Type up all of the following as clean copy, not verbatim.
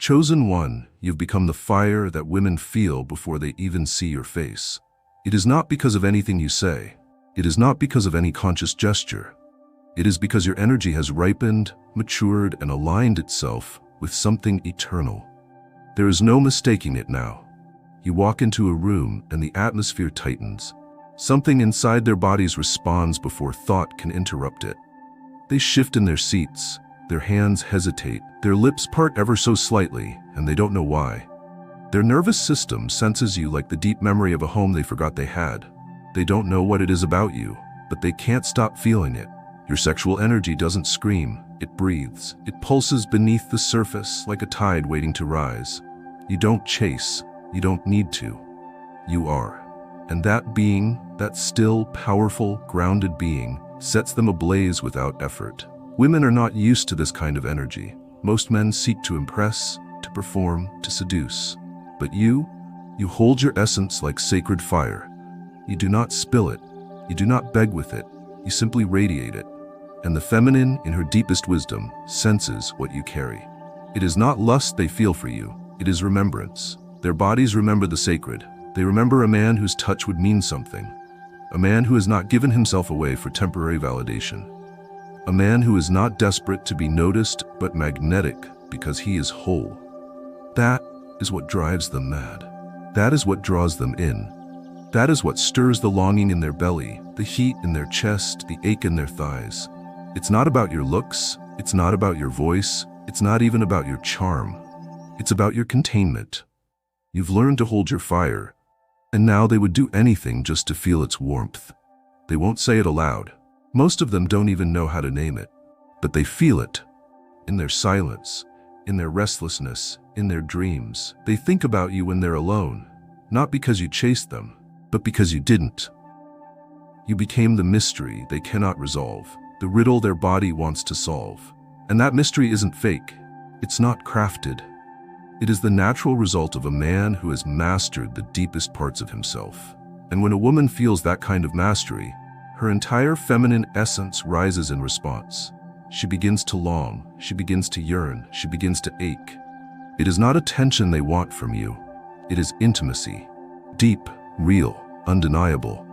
Chosen one, you've become the fire that women feel before they even see your face. It is not because of anything you say. It is not because of any conscious gesture. It is because your energy has ripened, matured, and aligned itself with something eternal. There is no mistaking it now. You walk into a room and the atmosphere tightens. Something inside their bodies responds before thought can interrupt it. They shift in their seats, their hands hesitate, their lips part ever so slightly, and they don't know why. Their nervous system senses you like the deep memory of a home they forgot they had. They don't know what it is about you, but they can't stop feeling it. Your sexual energy doesn't scream, it breathes. It pulses beneath the surface like a tide waiting to rise. You don't chase, you don't need to. You are. And that being, that still, powerful, grounded being, sets them ablaze without effort. Women are not used to this kind of energy. Most men seek to impress, to perform, to seduce. But you hold your essence like sacred fire. You do not spill it. You do not beg with it. You simply radiate it. And the feminine, in her deepest wisdom, senses what you carry. It is not lust they feel for you. It is remembrance. Their bodies remember the sacred. They remember a man whose touch would mean something. A man who has not given himself away for temporary validation. A man who is not desperate to be noticed, but magnetic because he is whole. That is what drives them mad. That is what draws them in. That is what stirs the longing in their belly, the heat in their chest, the ache in their thighs. It's not about your looks. It's not about your voice. It's not even about your charm. It's about your containment. You've learned to hold your fire, and now they would do anything just to feel its warmth. They won't say it aloud. Most of them don't even know how to name it, but they feel it. In their silence, in their restlessness, in their dreams. They think about you when they're alone, not because you chased them, but because you didn't. You became the mystery they cannot resolve, the riddle their body wants to solve. And that mystery isn't fake. It's not crafted. It is the natural result of a man who has mastered the deepest parts of himself. And when a woman feels that kind of mastery, her entire feminine essence rises in response. She begins to long, she begins to yearn, she begins to ache. It is not attention they want from you. It is intimacy. Deep, real, undeniable.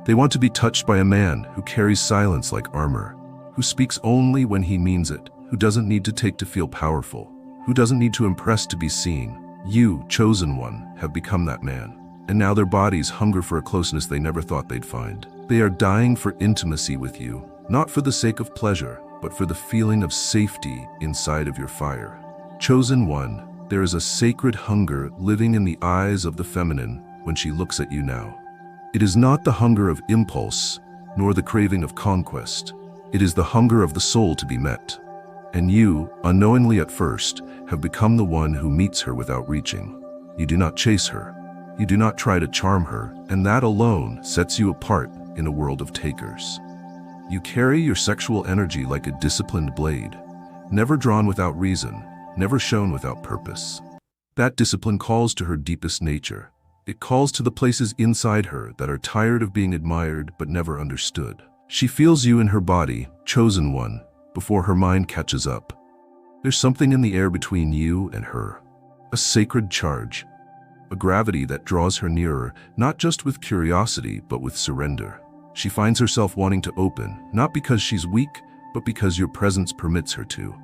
They want to be touched by a man who carries silence like armor, who speaks only when he means it, who doesn't need to take to feel powerful, who doesn't need to impress to be seen. You, chosen one, have become that man. And now their bodies hunger for a closeness they never thought they'd find. They are dying for intimacy with you, not for the sake of pleasure, but for the feeling of safety inside of your fire. Chosen one, there is a sacred hunger living in the eyes of the feminine when she looks at you now. It is not the hunger of impulse, nor the craving of conquest. It is the hunger of the soul to be met. And you, unknowingly at first, have become the one who meets her without reaching. You do not chase her. You do not try to charm her, and that alone sets you apart in a world of takers. You carry your sexual energy like a disciplined blade, never drawn without reason, never shown without purpose. That discipline calls to her deepest nature. It calls to the places inside her that are tired of being admired but never understood. She feels you in her body, chosen one, before her mind catches up. There's something in the air between you and her, a sacred charge, a gravity that draws her nearer, not just with curiosity, but with surrender. She finds herself wanting to open, not because she's weak, but because your presence permits her to.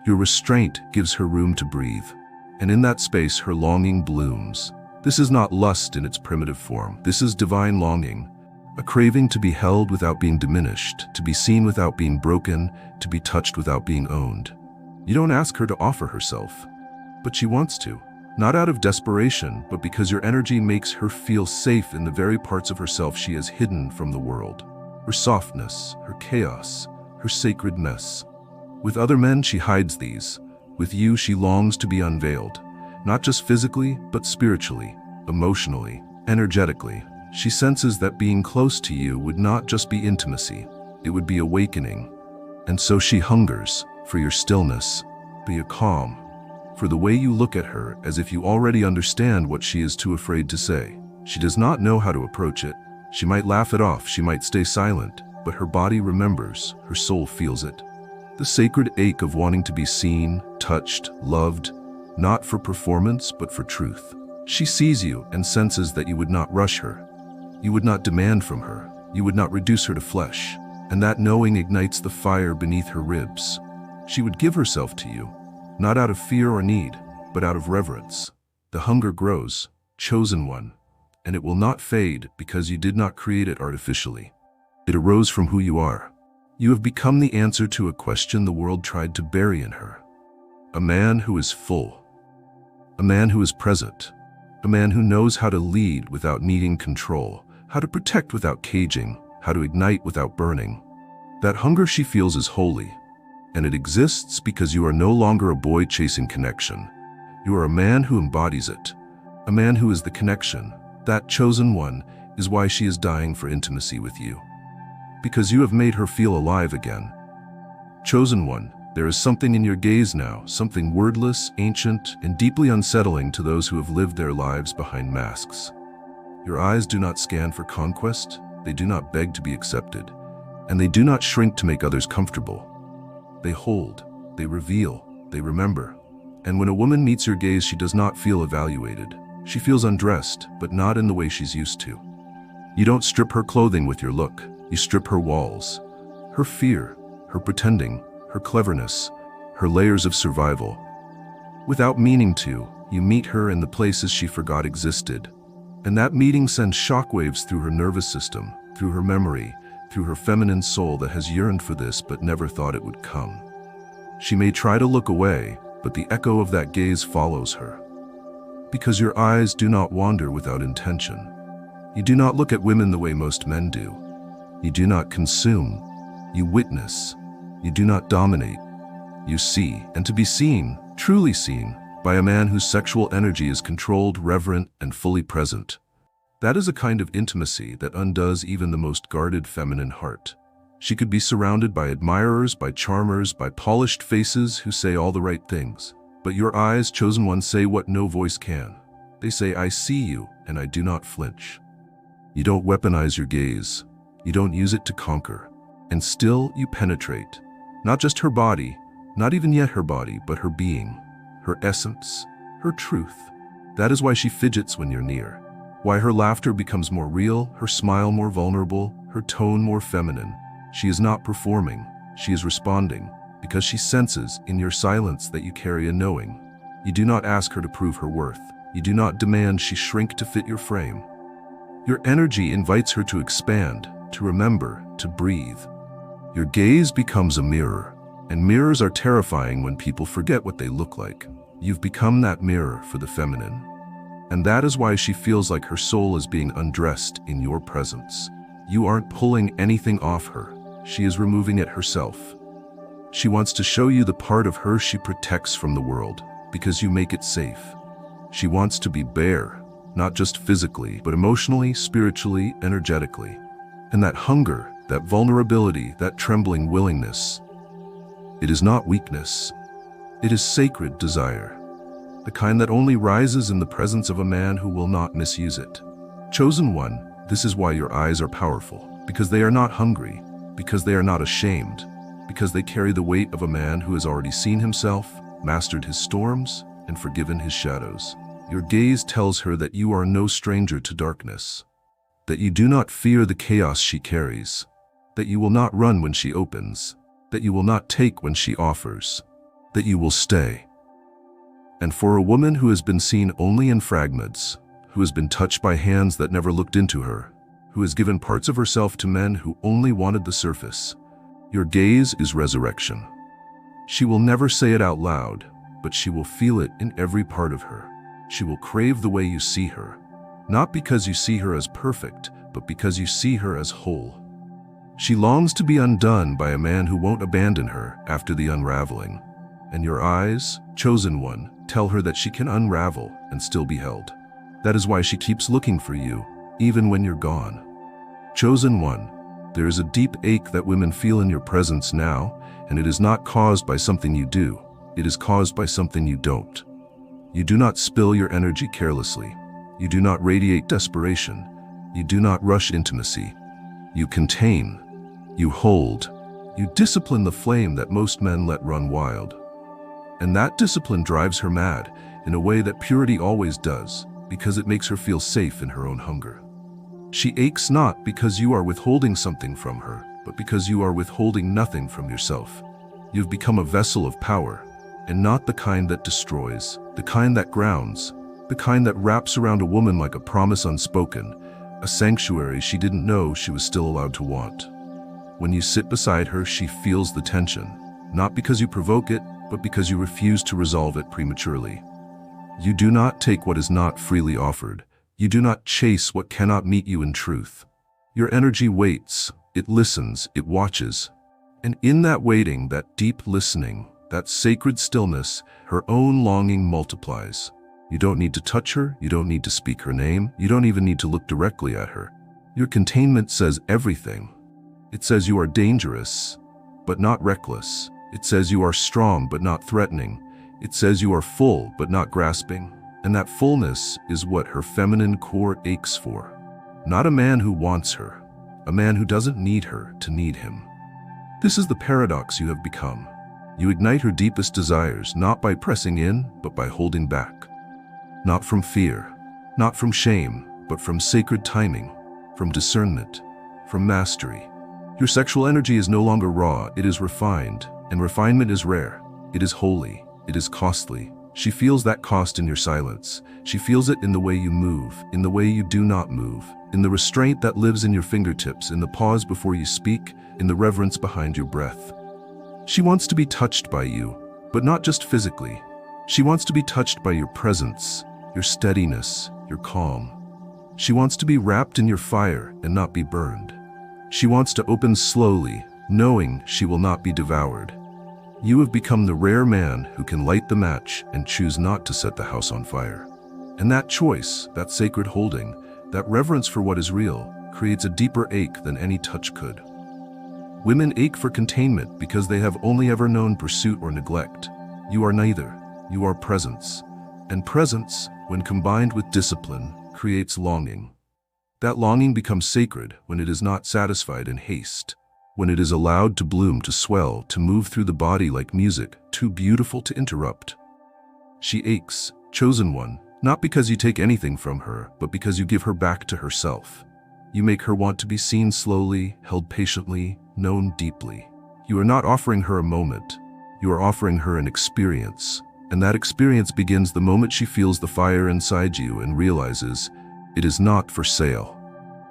Your restraint gives her room to breathe, and in that space her longing blooms. This is not lust in its primitive form. This is divine longing, a craving to be held without being diminished, to be seen without being broken, to be touched without being owned. You don't ask her to offer herself, but she wants to. Not out of desperation, but because your energy makes her feel safe in the very parts of herself she has hidden from the world. Her softness, her chaos, her sacred mess. With other men she hides these. With you she longs to be unveiled. Not just physically, but spiritually, emotionally, energetically. She senses that being close to you would not just be intimacy, it would be awakening. And so she hungers for your stillness, for your calm, for the way you look at her as if you already understand what she is too afraid to say. She does not know how to approach it. She might laugh it off, she might stay silent, but her body remembers, her soul feels it. The sacred ache of wanting to be seen, touched, loved. not for performance, but for truth. She sees you and senses that you would not rush her. You would not demand from her. You would not reduce her to flesh. And that knowing ignites the fire beneath her ribs. She would give herself to you, not out of fear or need, but out of reverence. The hunger grows, chosen one, and it will not fade because you did not create it artificially. It arose from who you are. You have become the answer to a question the world tried to bury in her. A man who is full. A man who is present. A man who knows how to lead without needing control, how to protect without caging, how to ignite without burning. That hunger she feels is holy, and it exists because you are no longer a boy chasing connection. You are a man who embodies it, a man who is the connection. That chosen one is why she is dying for intimacy with you. Because you have made her feel alive again. Chosen one, there is something in your gaze now, something wordless, ancient, and deeply unsettling to those who have lived their lives behind masks. Your eyes do not scan for conquest, they do not beg to be accepted, and they do not shrink to make others comfortable. They hold, they reveal, they remember. And when a woman meets your gaze, she does not feel evaluated. She feels undressed, but not in the way she's used to. You don't strip her clothing with your look, you strip her walls, her fear, her pretending, her cleverness, her layers of survival. Without meaning to, you meet her in the places she forgot existed. And that meeting sends shockwaves through her nervous system, through her memory, through her feminine soul that has yearned for this but never thought it would come. She may try to look away, but the echo of that gaze follows her. Because your eyes do not wander without intention. You do not look at women the way most men do. You do not consume. You witness. You do not dominate. You see, and to be seen, truly seen, by a man whose sexual energy is controlled, reverent, and fully present. That is a kind of intimacy that undoes even the most guarded feminine heart. She could be surrounded by admirers, by charmers, by polished faces who say all the right things. But your eyes, chosen one, say what no voice can. They say, I see you, and I do not flinch. You don't weaponize your gaze. You don't use it to conquer. And still you penetrate. Not just her body, not even yet her body, but her being, her essence, her truth. That is why she fidgets when you're near. Why her laughter becomes more real, her smile more vulnerable, her tone more feminine. She is not performing, she is responding, because she senses in your silence that you carry a knowing. You do not ask her to prove her worth. You do not demand she shrink to fit your frame. Your energy invites her to expand, to remember, to breathe. Your gaze becomes a mirror, and mirrors are terrifying when people forget what they look like. You've become that mirror for the feminine. And that is why she feels like her soul is being undressed in your presence. You aren't pulling anything off her. She is removing it herself. She wants to show you the part of her she protects from the world, because you make it safe. She wants to be bare, not just physically, but emotionally, spiritually, energetically. And that hunger, that vulnerability, that trembling willingness, it is not weakness. It is sacred desire. The kind that only rises in the presence of a man who will not misuse it. Chosen one, this is why your eyes are powerful, because they are not hungry, because they are not ashamed, because they carry the weight of a man who has already seen himself, mastered his storms, and forgiven his shadows. Your gaze tells her that you are no stranger to darkness, that you do not fear the chaos she carries, that you will not run when she opens, that you will not take when she offers, that you will stay. And for a woman who has been seen only in fragments, who has been touched by hands that never looked into her, who has given parts of herself to men who only wanted the surface, your gaze is resurrection. She will never say it out loud, but she will feel it in every part of her. She will crave the way you see her, not because you see her as perfect, but because you see her as whole. She longs to be undone by a man who won't abandon her after the unraveling. And your eyes, chosen one, tell her that she can unravel and still be held. That is why she keeps looking for you, even when you're gone. Chosen one, there is a deep ache that women feel in your presence now, and it is not caused by something you do. It is caused by something you don't. You do not spill your energy carelessly. You do not radiate desperation. You do not rush intimacy. You contain. You hold. You discipline the flame that most men let run wild. And that discipline drives her mad in a way that purity always does, because it makes her feel safe in her own hunger. She aches not because you are withholding something from her, but because you are withholding nothing from yourself. You've become a vessel of power, and not the kind that destroys, the kind that grounds, the kind that wraps around a woman like a promise unspoken, a sanctuary she didn't know she was still allowed to want. When you sit beside her, she feels the tension, not because you provoke it, but because you refuse to resolve it prematurely. You do not take what is not freely offered. You do not chase what cannot meet you in truth. Your energy waits, it listens, it watches. And in that waiting, that deep listening, that sacred stillness, her own longing multiplies. You don't need to touch her, you don't need to speak her name, you don't even need to look directly at her. Your containment says everything. It says you are dangerous, but not reckless. It says you are strong, but not threatening. It says you are full, but not grasping. And that fullness is what her feminine core aches for. Not a man who wants her, a man who doesn't need her to need him. This is the paradox you have become. You ignite her deepest desires, not by pressing in, but by holding back. Not from fear, not from shame, but from sacred timing, from discernment, from mastery. Your sexual energy is no longer raw, it is refined, and refinement is rare. It is holy, it is costly. She feels that cost in your silence. She feels it in the way you move, in the way you do not move, in the restraint that lives in your fingertips, in the pause before you speak, in the reverence behind your breath. She wants to be touched by you, but not just physically. She wants to be touched by your presence, your steadiness, your calm. She wants to be wrapped in your fire and not be burned. She wants to open slowly, knowing she will not be devoured. You have become the rare man who can light the match and choose not to set the house on fire. And that choice, that sacred holding, that reverence for what is real, creates a deeper ache than any touch could. Women ache for containment because they have only ever known pursuit or neglect. You are neither. You are presence. And presence, when combined with discipline, creates longing. That longing becomes sacred when it is not satisfied in haste, when it is allowed to bloom, to swell, to move through the body like music, too beautiful to interrupt. She aches, chosen one, not because you take anything from her, but because you give her back to herself. You make her want to be seen slowly, held patiently, known deeply. You are not offering her a moment. You are offering her an experience. And that experience begins the moment she feels the fire inside you and realizes it is not for sale.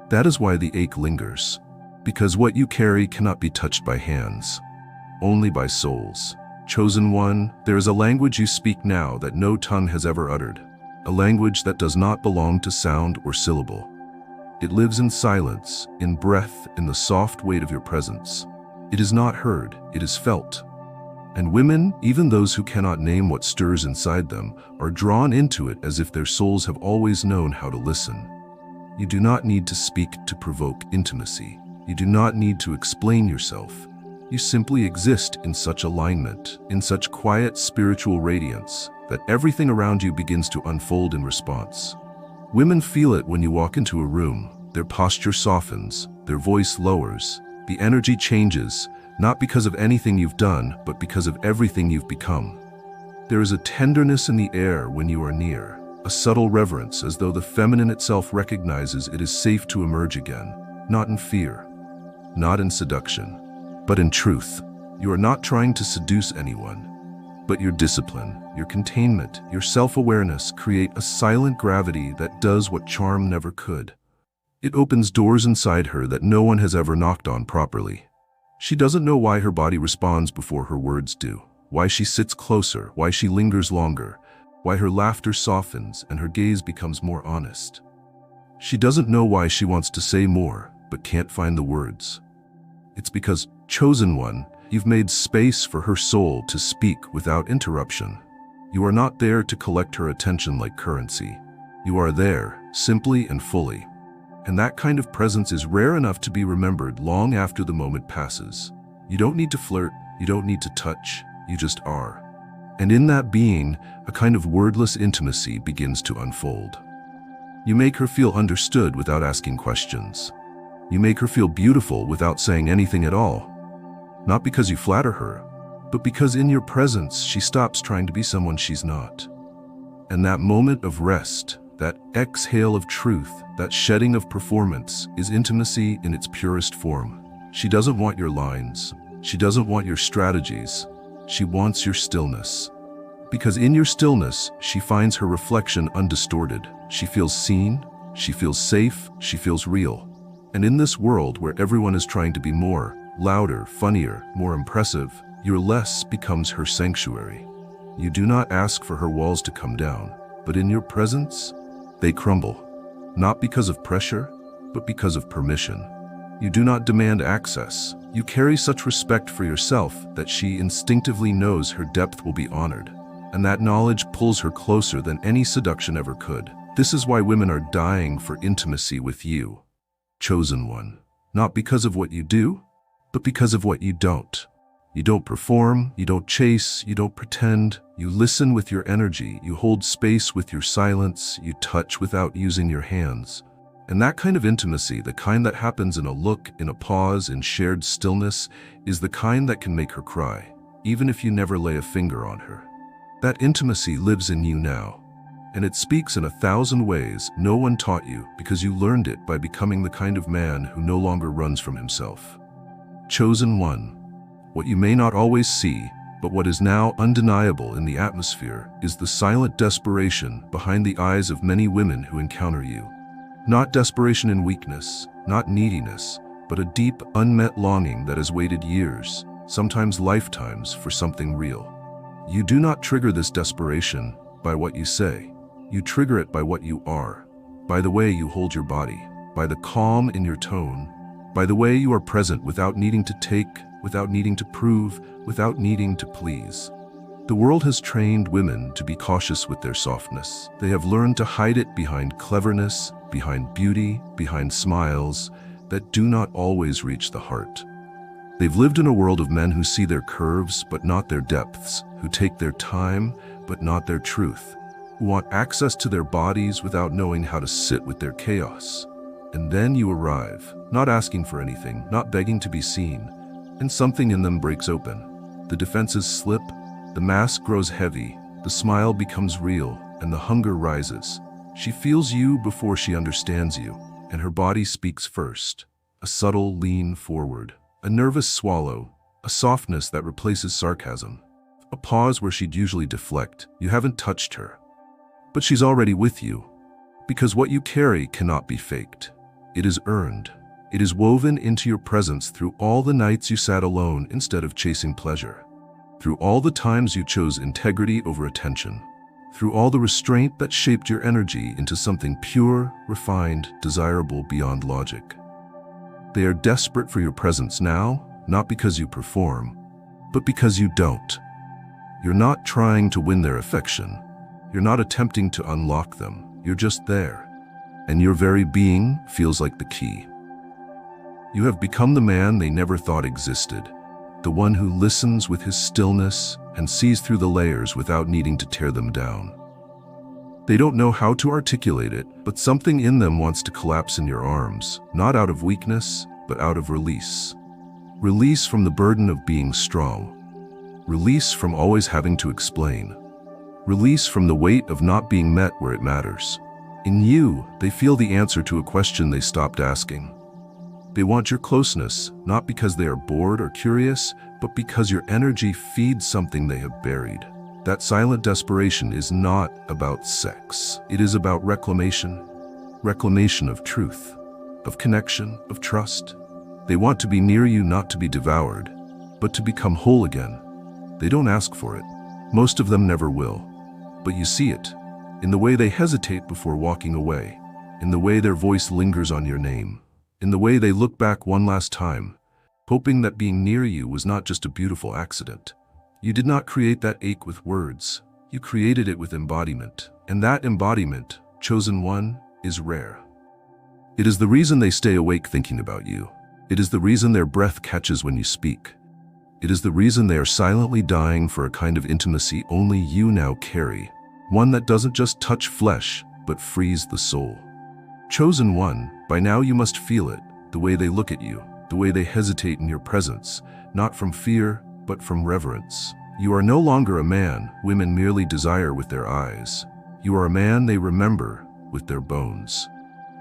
That is why the ache lingers. Because what you carry cannot be touched by hands, only by souls. Chosen one, there is a language you speak now that no tongue has ever uttered, a language that does not belong to sound or syllable. It lives in silence, in breath, in the soft weight of your presence. It is not heard, it is felt. And women, even those who cannot name what stirs inside them, are drawn into it as if their souls have always known how to listen. You do not need to speak to provoke intimacy. You do not need to explain yourself. You simply exist in such alignment, in such quiet spiritual radiance, that everything around you begins to unfold in response. Women feel it when you walk into a room. Their posture softens, their voice lowers, the energy changes, not because of anything you've done, but because of everything you've become. There is a tenderness in the air when you are near, a subtle reverence as though the feminine itself recognizes it is safe to emerge again, not in fear, not in seduction, but in truth. You are not trying to seduce anyone, but your discipline, your containment, your self-awareness create a silent gravity that does what charm never could. It opens doors inside her that no one has ever knocked on properly. She doesn't know why her body responds before her words do, why she sits closer, why she lingers longer, why her laughter softens and her gaze becomes more honest. She doesn't know why she wants to say more, but can't find the words. It's because, chosen one, you've made space for her soul to speak without interruption. You are not there to collect her attention like currency. You are there, simply and fully. And that kind of presence is rare enough to be remembered long after the moment passes. You don't need to flirt, you don't need to touch, you just are. And in that being, a kind of wordless intimacy begins to unfold. You make her feel understood without asking questions. You make her feel beautiful without saying anything at all. Not because you flatter her, but because in your presence she stops trying to be someone she's not. And that moment of rest, that exhale of truth, that shedding of performance, is intimacy in its purest form. She doesn't want your lines. She doesn't want your strategies. She wants your stillness. Because in your stillness, she finds her reflection undistorted. She feels seen, she feels safe, she feels real. And in this world where everyone is trying to be more, louder, funnier, more impressive, your less becomes her sanctuary. You do not ask for her walls to come down, but in your presence, they crumble. Not because of pressure, but because of permission. You do not demand access. You carry such respect for yourself that she instinctively knows her depth will be honored. And that knowledge pulls her closer than any seduction ever could. This is why women are dying for intimacy with you, chosen one. Not because of what you do, but because of what you don't. You don't perform, you don't chase, you don't pretend. You listen with your energy, you hold space with your silence, you touch without using your hands. And that kind of intimacy, the kind that happens in a look, in a pause, in shared stillness, is the kind that can make her cry, even if you never lay a finger on her. That intimacy lives in you now, and it speaks in 1,000 ways no one taught you because you learned it by becoming the kind of man who no longer runs from himself. Chosen one. What you may not always see, but what is now undeniable in the atmosphere, is the silent desperation behind the eyes of many women who encounter you. Not desperation in weakness, not neediness, but a deep, unmet longing that has waited years, sometimes lifetimes, for something real. You do not trigger this desperation by what you say. You trigger it by what you are, by the way you hold your body, by the calm in your tone, by the way you are present without needing to take, without needing to prove, without needing to please. The world has trained women to be cautious with their softness. They have learned to hide it behind cleverness, behind beauty, behind smiles that do not always reach the heart. They've lived in a world of men who see their curves but not their depths, who take their time but not their truth, who want access to their bodies without knowing how to sit with their chaos. And then you arrive, not asking for anything, not begging to be seen, and something in them breaks open. The defenses slip, the mask grows heavy, the smile becomes real, and the hunger rises. She feels you before she understands you, and her body speaks first. A subtle lean forward, a nervous swallow, a softness that replaces sarcasm. A pause where she'd usually deflect. You haven't touched her, but she's already with you. Because what you carry cannot be faked. It is earned. It is woven into your presence through all the nights you sat alone instead of chasing pleasure. Through all the times you chose integrity over attention. Through all the restraint that shaped your energy into something pure, refined, desirable beyond logic. They are desperate for your presence now, not because you perform, but because you don't. You're not trying to win their affection. You're not attempting to unlock them. You're just there. And your very being feels like the key. You have become the man they never thought existed. The one who listens with his stillness and sees through the layers without needing to tear them down. They don't know how to articulate it, but something in them wants to collapse in your arms, not out of weakness, but out of release. Release from the burden of being strong. Release from always having to explain. Release from the weight of not being met where it matters. In you, they feel the answer to a question they stopped asking. They want your closeness, not because they are bored or curious, but because your energy feeds something they have buried. That silent desperation is not about sex. It is about reclamation. Reclamation of truth, of connection, of trust. They want to be near you not to be devoured, but to become whole again. They don't ask for it. Most of them never will. But you see it, in the way they hesitate before walking away, in the way their voice lingers on your name, in the way they look back one last time, hoping that being near you was not just a beautiful accident. You did not create that ache with words. You created it with embodiment. And that embodiment, chosen one, is rare. It is the reason they stay awake thinking about you. It is the reason their breath catches when you speak. It is the reason they are silently dying for a kind of intimacy only you now carry. One that doesn't just touch flesh, but frees the soul. Chosen one, by now you must feel it, the way they look at you, the way they hesitate in your presence, not from fear, but from reverence. You are no longer a man women merely desire with their eyes. You are a man they remember with their bones.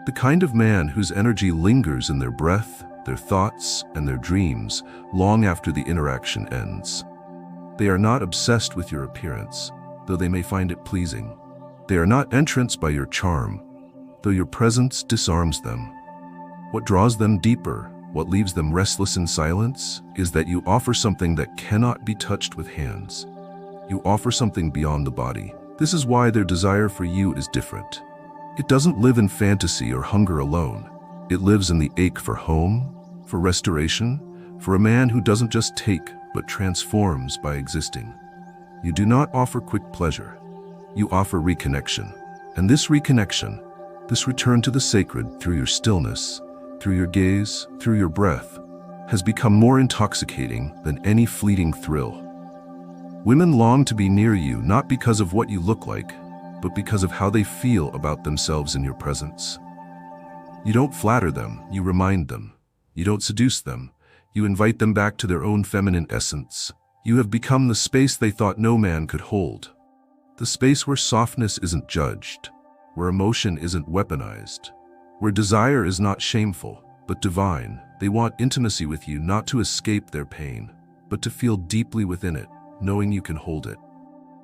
The kind of man whose energy lingers in their breath, their thoughts, and their dreams long after the interaction ends. They are not obsessed with your appearance, though they may find it pleasing. They are not entranced by your charm, though your presence disarms them. What draws them deeper, what leaves them restless in silence, is that you offer something that cannot be touched with hands. You offer something beyond the body. This is why their desire for you is different. It doesn't live in fantasy or hunger alone. It lives in the ache for home, for restoration, for a man who doesn't just take, but transforms by existing. You do not offer quick pleasure. You offer reconnection. And this reconnection, this return to the sacred through your stillness, through your gaze, through your breath, has become more intoxicating than any fleeting thrill. Women long to be near you not because of what you look like, but because of how they feel about themselves in your presence. You don't flatter them, you remind them. You don't seduce them, you invite them back to their own feminine essence. You have become the space they thought no man could hold. The space where softness isn't judged, where emotion isn't weaponized, where desire is not shameful, but divine. They want intimacy with you not to escape their pain, but to feel deeply within it, knowing you can hold it.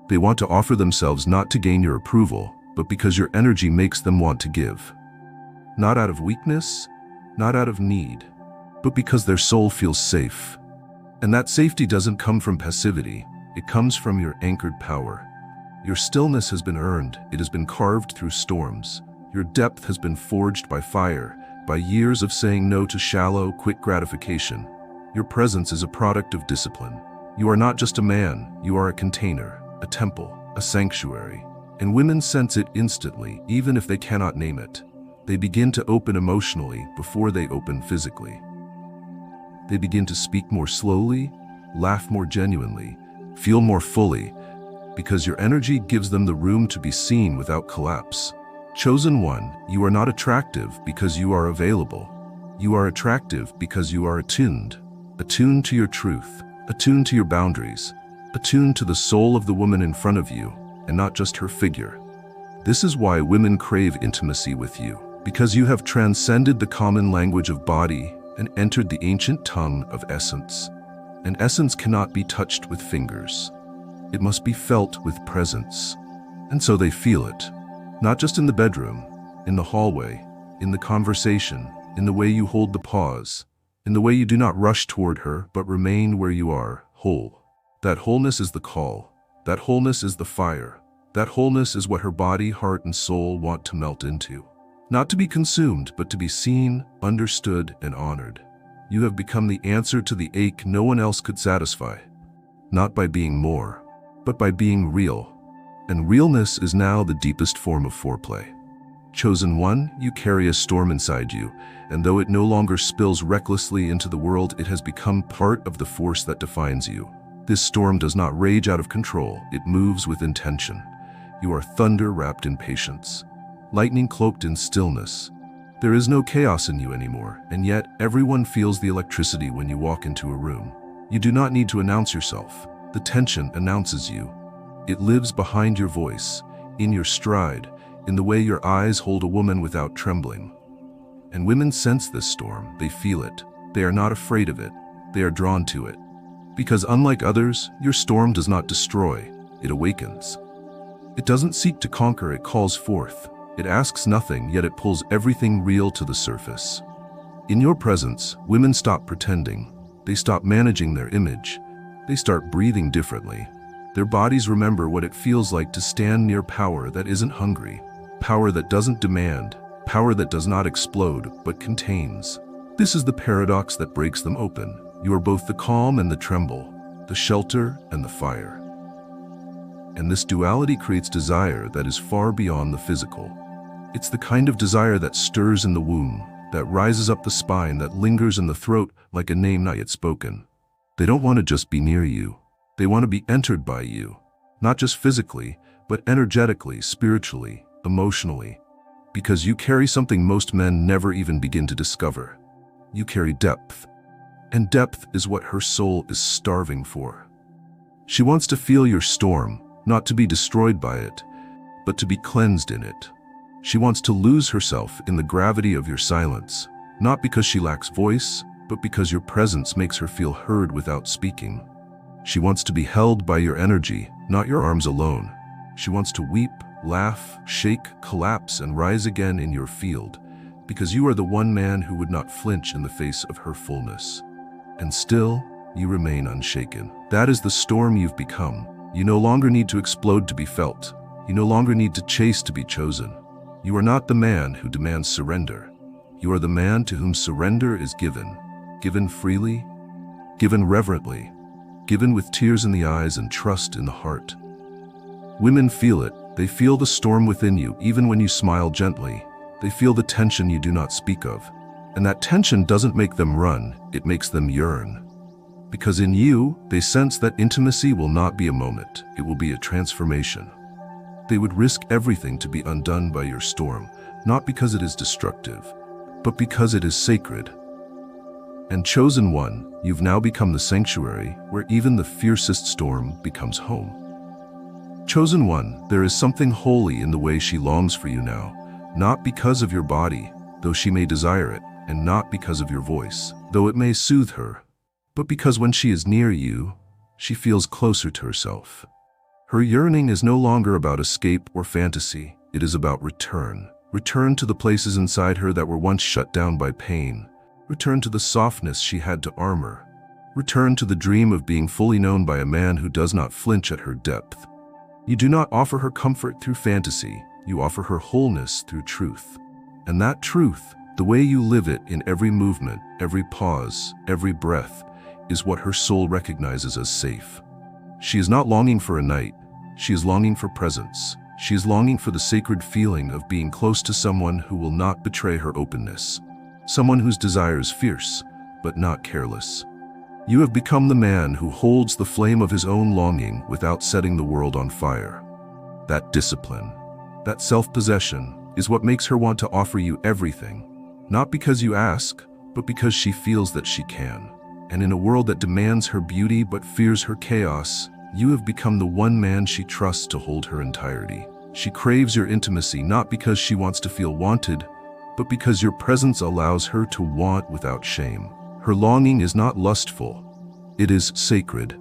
They want to offer themselves not to gain your approval, but because your energy makes them want to give. Not out of weakness, not out of need, but because their soul feels safe. And that safety doesn't come from passivity, it comes from your anchored power. Your stillness has been earned, it has been carved through storms. Your depth has been forged by fire, by years of saying no to shallow, quick gratification. Your presence is a product of discipline. You are not just a man, you are a container, a temple, a sanctuary. And women sense it instantly, even if they cannot name it. They begin to open emotionally before they open physically. They begin to speak more slowly, laugh more genuinely, feel more fully, because your energy gives them the room to be seen without collapse. Chosen one, you are not attractive because you are available. You are attractive because you are attuned to your truth, attuned to your boundaries, attuned to the soul of the woman in front of you, and not just her figure. This is why women crave intimacy with you, because you have transcended the common language of body and entered the ancient tongue of essence. And essence cannot be touched with fingers. It must be felt with presence. And so they feel it, not just in the bedroom, in the hallway, in the conversation, in the way you hold the pause, in the way you do not rush toward her, but remain where you are, whole. That wholeness is the call. That wholeness is the fire. That wholeness is what her body, heart, and soul want to melt into. Not to be consumed, but to be seen, understood, and honored. You have become the answer to the ache no one else could satisfy. Not by being more, but by being real. And realness is now the deepest form of foreplay. Chosen one, you carry a storm inside you, and though it no longer spills recklessly into the world, it has become part of the force that defines you. This storm does not rage out of control, it moves with intention. You are thunder wrapped in patience, lightning cloaked in stillness. There is no chaos in you anymore, and yet everyone feels the electricity when you walk into a room. You do not need to announce yourself. The tension announces you. It lives behind your voice, in your stride, in the way your eyes hold a woman without trembling. And women sense this storm, they feel it. They are not afraid of it, they are drawn to it. Because unlike others, your storm does not destroy, it awakens. It doesn't seek to conquer, it calls forth. It asks nothing, yet it pulls everything real to the surface. In your presence, women stop pretending. They stop managing their image. They start breathing differently. Their bodies remember what it feels like to stand near power that isn't hungry, power that doesn't demand, power that does not explode, but contains. This is the paradox that breaks them open. You are both the calm and the tremble, the shelter and the fire. And this duality creates desire that is far beyond the physical. It's the kind of desire that stirs in the womb, that rises up the spine, that lingers in the throat like a name not yet spoken. They don't want to just be near you. They want to be entered by you, not just physically, but energetically, spiritually, emotionally. Because you carry something most men never even begin to discover. You carry depth. And depth is what her soul is starving for. She wants to feel your storm, not to be destroyed by it, but to be cleansed in it. She wants to lose herself in the gravity of your silence, not because she lacks voice, but because your presence makes her feel heard without speaking. She wants to be held by your energy, not your arms alone. She wants to weep, laugh, shake, collapse, and rise again in your field, because you are the one man who would not flinch in the face of her fullness. And still, you remain unshaken. That is the storm you've become. You no longer need to explode to be felt. You no longer need to chase to be chosen. You are not the man who demands surrender. You are the man to whom surrender is given. Given freely, given reverently, given with tears in the eyes and trust in the heart. Women feel it. They feel the storm within you, even when you smile gently. They feel the tension you do not speak of. And that tension doesn't make them run, it makes them yearn. Because in you, they sense that intimacy will not be a moment, it will be a transformation. They would risk everything to be undone by your storm, not because it is destructive, but because it is sacred. And chosen one, you've now become the sanctuary where even the fiercest storm becomes home. Chosen one, there is something holy in the way she longs for you now, not because of your body, though she may desire it, and not because of your voice, though it may soothe her, but because when she is near you, she feels closer to herself. Her yearning is no longer about escape or fantasy, it is about return. Return to the places inside her that were once shut down by pain. Return to the softness she had to armor. Return to the dream of being fully known by a man who does not flinch at her depth. You do not offer her comfort through fantasy, you offer her wholeness through truth. And that truth, the way you live it in every movement, every pause, every breath, is what her soul recognizes as safe. She is not longing for a night, she is longing for presence. She is longing for the sacred feeling of being close to someone who will not betray her openness. Someone whose desire is fierce, but not careless. You have become the man who holds the flame of his own longing without setting the world on fire. That discipline, that self-possession, is what makes her want to offer you everything, not because you ask, but because she feels that she can. And in a world that demands her beauty but fears her chaos, you have become the one man she trusts to hold her entirety. She craves your intimacy not because she wants to feel wanted, but because your presence allows her to want without shame. Her longing is not lustful, it is sacred.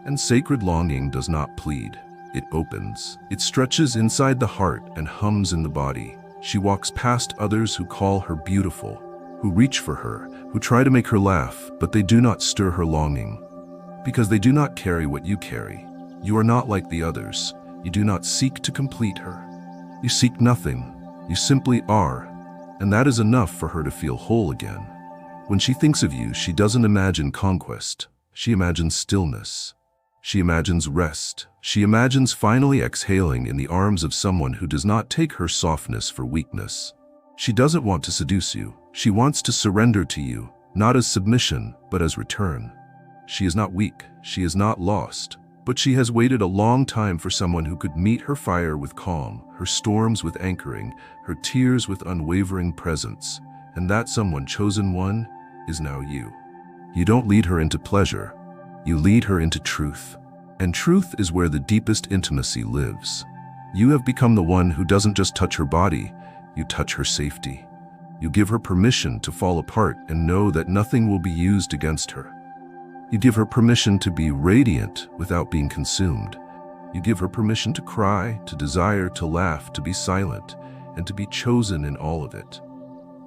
And sacred longing does not plead, it opens. It stretches inside the heart and hums in the body. She walks past others who call her beautiful, who reach for her, who try to make her laugh, but they do not stir her longing. Because they do not carry what you carry. You are not like the others. You do not seek to complete her. You seek nothing. You simply are. And that is enough for her to feel whole again. When she thinks of you, she doesn't imagine conquest. She imagines stillness. She imagines rest. She imagines finally exhaling in the arms of someone who does not take her softness for weakness. She doesn't want to seduce you. She wants to surrender to you, not as submission, but as return. She is not weak. She is not lost. But she has waited a long time for someone who could meet her fire with calm, her storms with anchoring, her tears with unwavering presence. And that someone, chosen one, is now you. You don't lead her into pleasure. You lead her into truth. And truth is where the deepest intimacy lives. You have become the one who doesn't just touch her body, you touch her safety. You give her permission to fall apart and know that nothing will be used against her. You give her permission to be radiant without being consumed. You give her permission to cry, to desire, to laugh, to be silent, and to be chosen in all of it.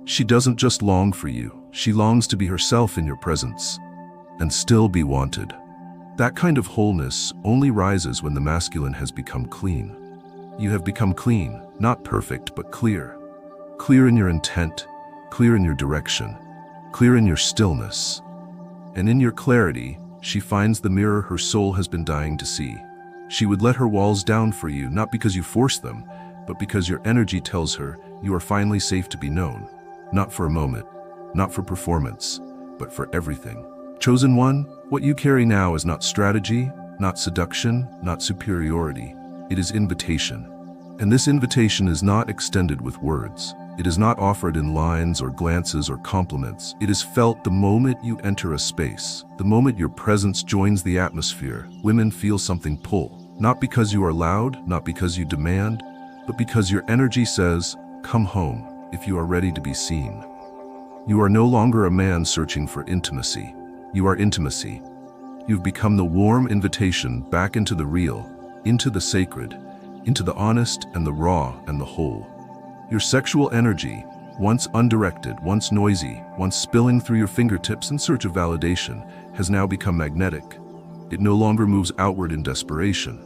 She doesn't just long for you, she longs to be herself in your presence, and still be wanted. That kind of wholeness only rises when the masculine has become clean. You have become clean, not perfect, but clear. Clear in your intent, clear in your direction, clear in your stillness. And in your clarity, she finds the mirror her soul has been dying to see. She would let her walls down for you, not because you force them, but because your energy tells her you are finally safe to be known. Not for a moment, not for performance, but for everything. Chosen one, what you carry now is not strategy, not seduction, not superiority. It is invitation. And this invitation is not extended with words. It is not offered in lines or glances or compliments. It is felt the moment you enter a space. The moment your presence joins the atmosphere, women feel something pull. Not because you are loud, not because you demand, but because your energy says, come home, if you are ready to be seen. You are no longer a man searching for intimacy. You are intimacy. You've become the warm invitation back into the real, into the sacred, into the honest and the raw and the whole. Your sexual energy, once undirected, once noisy, once spilling through your fingertips in search of validation, has now become magnetic. It no longer moves outward in desperation.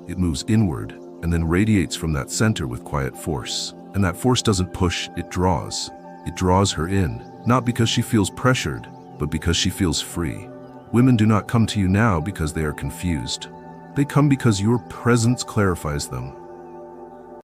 It moves inward and then radiates from that center with quiet force. And that force doesn't push, it draws. It draws her in, not because she feels pressured, but because she feels free. Women do not come to you now because they are confused. They come because your presence clarifies them.